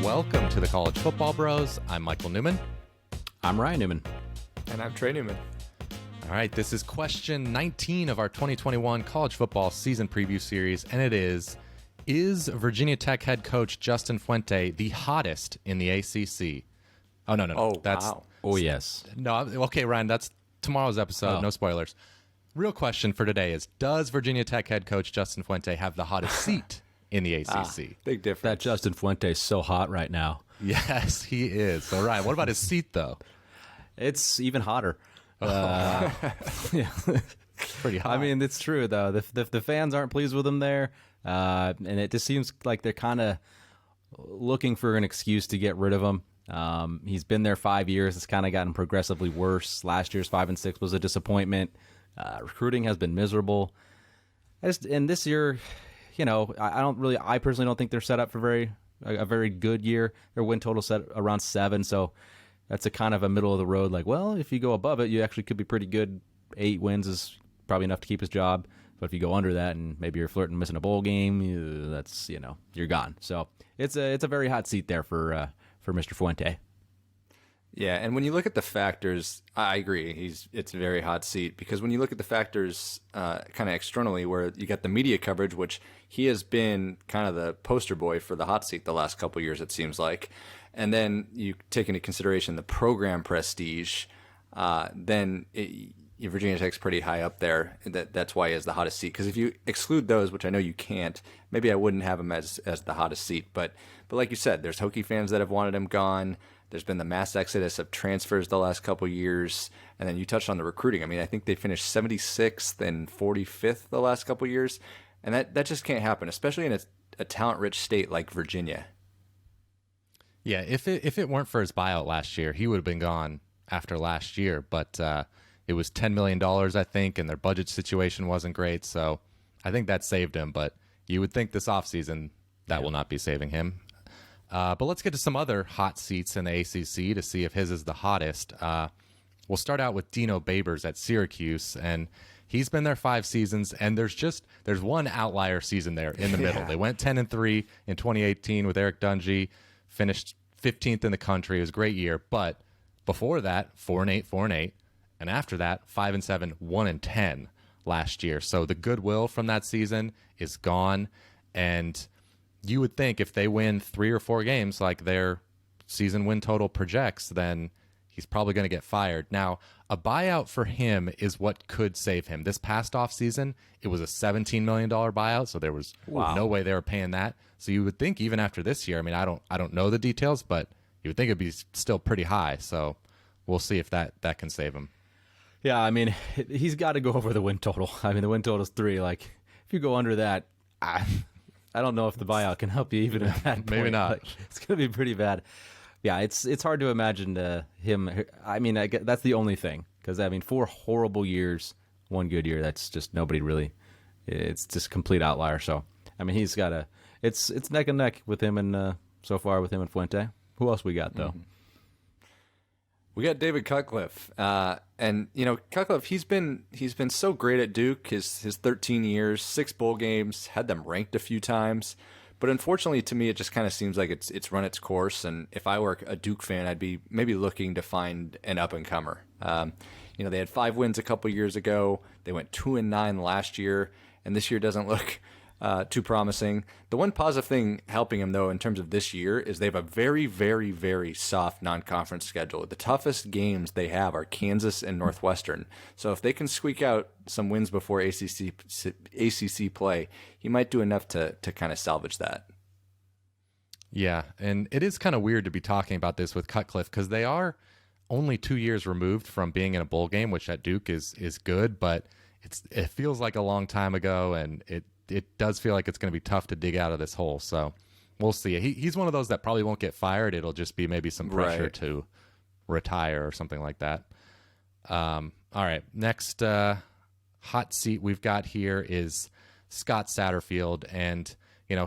welcome to the College Football Bros. I'm Michael Newman. I'm Ryan Newman. And I'm Trey Newman. All right, this is question 19 of our 2021 college football season preview series, and it is Virginia Tech head coach Justin Fuente the hottest in the ACC? Oh, no. Wow. Oh, yes. No, okay, Ryan, that's tomorrow's episode. No spoilers. Real question for today is, does Virginia Tech head coach Justin Fuente have the hottest seat in the ACC? Big difference. That Justin Fuente is so hot right now. Yes, he is. So, Ryan, what about his seat, though? It's even hotter. Yeah. Pretty hot. I mean, it's true, though. The fans aren't pleased with him there. And it just seems like they're kind of looking for an excuse to get rid of him. He's been there 5 years. It's kind of gotten progressively worse. Last year's 5-6 was a disappointment. Recruiting has been miserable. And this year, I personally don't think they're set up for a very good year. Their win total set around 7, so that's a kind of a middle of the road. Like, well, if you go above it, you actually could be pretty good. 8 wins is probably enough to keep his job. But if you go under that and maybe you're flirting missing a bowl game, that's you're gone. So it's a very hot seat there for Mr. Fuente. Yeah, and when you look at the factors, I agree. It's a very hot seat because when you look at the factors kind of externally, where you got the media coverage, which he has been kind of the poster boy for the hot seat the last couple of years, it seems like, and then you take into consideration the program prestige, then Virginia Tech's pretty high up there. That's why he has the hottest seat. Because if you exclude those, which I know you can't, maybe I wouldn't have him as the hottest seat. But like you said, there's Hokie fans that have wanted him gone. There's been the mass exodus of transfers the last couple of years. And then you touched on the recruiting. I mean, I think they finished 76th and 45th the last couple of years. And that just can't happen, especially in a talent-rich state like Virginia. Yeah, if it weren't for his buyout last year, he would have been gone after last year. But it was $10 million, I think, and their budget situation wasn't great. So I think that saved him. But you would think this offseason that will not be saving him. But let's get to some other hot seats in the ACC to see if his is the hottest. We'll start out with Dino Babers at Syracuse, and he's been there 5 seasons, and there's one outlier season there in the middle. They went 10-3 in 2018 with Eric Dungy, finished 15th in the country. It was a great year, but before that, 4-8, and after that, 5-7, 1-10 last year. So the goodwill from that season is gone, and you would think if they win 3 or 4 games like their season win total projects, then he's probably going to get fired. Now, a buyout for him is what could save him. This past offseason, it was a $17 million buyout, so there was no way they were paying that. So you would think even after this year, I mean, I don't know the details, but you would think it'd be still pretty high. So we'll see if that can save him. Yeah, I mean, he's got to go over the win total. I mean, the win total is 3. Like, if you go under that, I don't know if the buyout can help you even at that point. Maybe not. Like, it's going to be pretty bad. Yeah, it's hard to imagine him. I mean, that's the only thing. Because, I mean, 4 horrible years, 1 good year, that's just nobody really. It's just a complete outlier. So, I mean, he's got it's neck and neck with him and so far with him and Fuente. Who else we got, though? Mm-hmm. We got David Cutcliffe, and Cutcliffe. He's been so great at Duke. His 13 years, 6 bowl games, had them ranked a few times, but unfortunately to me, it just kind of seems like it's run its course. And if I were a Duke fan, I'd be maybe looking to find an up and comer. They had 5 wins a couple years ago. They went 2-9 last year, and this year doesn't look too promising. The one positive thing helping him, though, in terms of this year is they have a very, very, very soft non-conference schedule. The toughest games they have are Kansas and Northwestern. So if they can squeak out some wins before ACC play, he might do enough to kind of salvage that. Yeah, and it is kind of weird to be talking about this with Cutcliffe because they are only 2 years removed from being in a bowl game, which at Duke is good, but it feels like a long time ago, and it does feel like it's going to be tough to dig out of this hole. So we'll see. He's one of those that probably won't get fired. It'll just be maybe some pressure to retire or something like that. All right. Next hot seat we've got here is Scott Satterfield. And,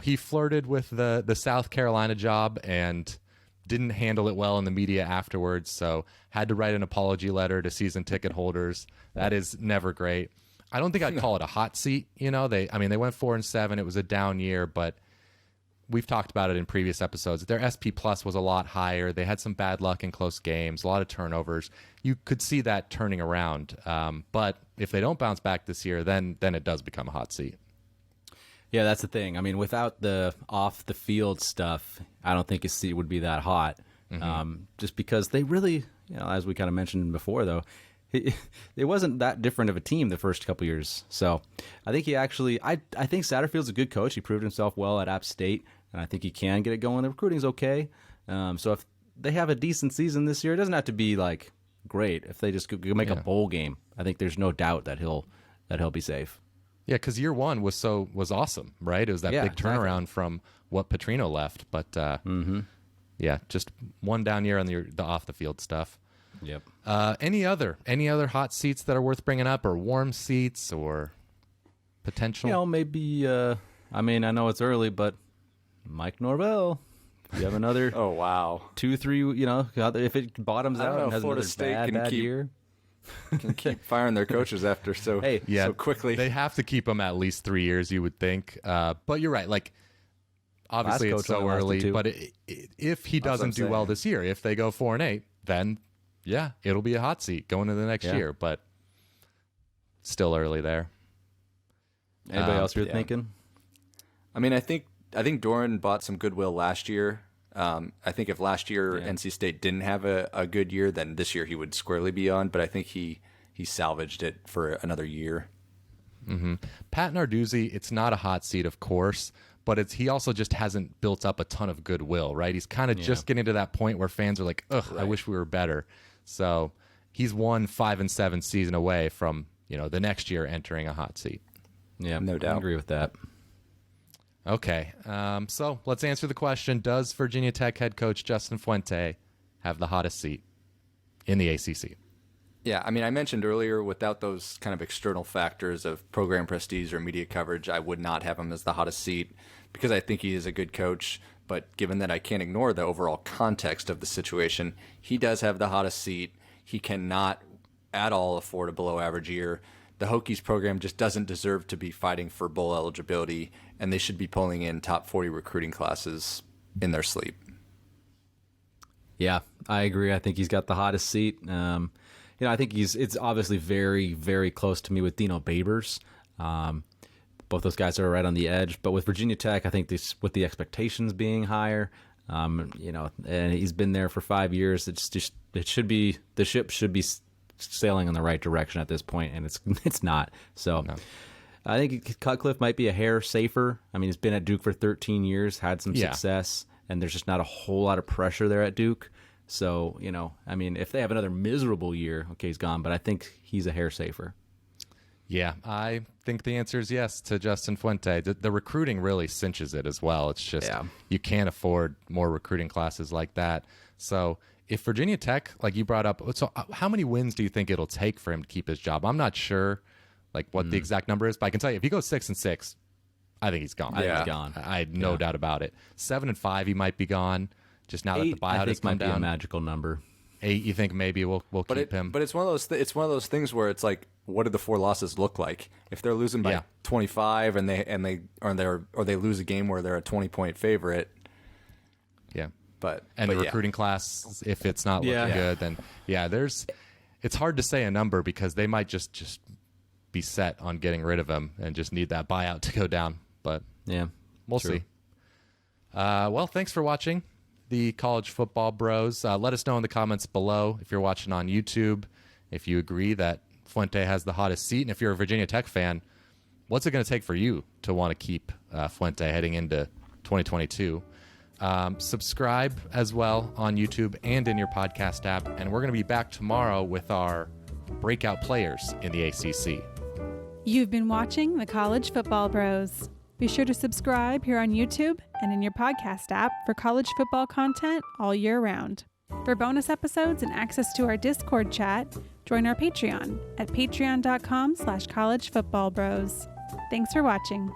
he flirted with the South Carolina job and didn't handle it well in the media afterwards. So had to write an apology letter to season ticket holders. That is never great. I don't think I'd call it a hot seat. They went 4-7. It was a down year, but we've talked about it in previous episodes. Their SP plus was a lot higher. They had some bad luck in close games, a lot of turnovers. You could see that turning around. But if they don't bounce back this year, then it does become a hot seat. Yeah, that's the thing. I mean, without the off the field stuff, I don't think his seat would be that hot. Just because they really, as we kind of mentioned before, though, it wasn't that different of a team the first couple years. So I think I think Satterfield's a good coach. He proved himself well at App State, and I think he can get it going. The recruiting's okay. So if they have a decent season this year, it doesn't have to be like great. If they just could make a bowl game, I think there's no doubt that he'll be safe. Yeah, because year one was awesome, right? It was that big turnaround from what Petrino left. But yeah, just one down year on the off the field stuff. Yep. Any other hot seats that are worth bringing up, or warm seats, or potential? Maybe. I mean, I know it's early, but Mike Norvell. You have another. Oh wow. 2-3. If it bottoms out and has Florida another State bad year. Can keep firing their coaches after so quickly. They have to keep them at least 3 years, you would think. But you're right. Like, obviously it's so early. But if he doesn't do well this year, if they go 4-8, then yeah, it'll be a hot seat going into the next year. But still early there. Anybody else you're thinking? I mean, I think Doran bought some goodwill last year. I think if last year NC State didn't have a good year, then this year he would squarely be on. But I think he salvaged it for another year. Mm-hmm. Pat Narduzzi, it's not a hot seat, of course, but he also just hasn't built up a ton of goodwill, right? He's kind of just getting to that point where fans are like, ugh, I wish we were better. So he's 5-7 season away from the next year entering a hot seat. Yeah, no doubt. I agree with that. Okay, so let's answer the question. Does Virginia Tech head coach Justin Fuente have the hottest seat in the ACC? Yeah, I mean, I mentioned earlier, without those kind of external factors of program prestige or media coverage, I would not have him as the hottest seat because I think he is a good coach. But given that I can't ignore the overall context of the situation, he does have the hottest seat. He cannot at all afford a below average year. The Hokies program just doesn't deserve to be fighting for bowl eligibility, and they should be pulling in top 40 recruiting classes in their sleep. Yeah, I agree. I think he's got the hottest seat. I think it's obviously very, very close to me with Dino Babers. Both those guys are right on the edge. But with Virginia Tech, I think with the expectations being higher, and he's been there for 5 years, the ship should be sailing in the right direction at this point, and it's not. So no. I think Cutcliffe might be a hair safer. I mean, he's been at Duke for 13 years, had some success, and there's just not a whole lot of pressure there at Duke. So, I mean, if they have another miserable year, okay, he's gone, but I think he's a hair safer. Yeah, I think the answer is yes to Justin Fuente. The recruiting really cinches it as well. It's just you can't afford more recruiting classes like that. So if Virginia Tech, like you brought up, so how many wins do you think it'll take for him to keep his job? I'm not sure what the exact number is, but I can tell you if he goes 6-6, I think he's gone. I think he's gone. I had no doubt about it. 7-5, he might be gone. Just now that the buyout has come down, might be a magical number. 8, you think maybe we'll keep him? But it's one of those things where it's like, what do the 4 losses look like? If they're losing by 25 and they lose a game where they're a 20-point favorite, But the recruiting class, if it's not looking good, then it's hard to say a number because they might just be set on getting rid of him and just need that buyout to go down. But we'll see. Well, thanks for watching the College Football Bros. Let us know in the comments below if you're watching on YouTube, if you agree that Fuente has the hottest seat, and if you're a Virginia Tech fan, what's it going to take for you to want to keep Fuente heading into 2022? Subscribe as well on YouTube and in your podcast app, and we're going to be back tomorrow with our breakout players in the ACC. You've been watching the College Football Bros. Be sure to subscribe here on YouTube and in your podcast app for college football content all year round. For bonus episodes and access to our Discord chat, join our Patreon at patreon.com/collegefootballbros. Thanks for watching.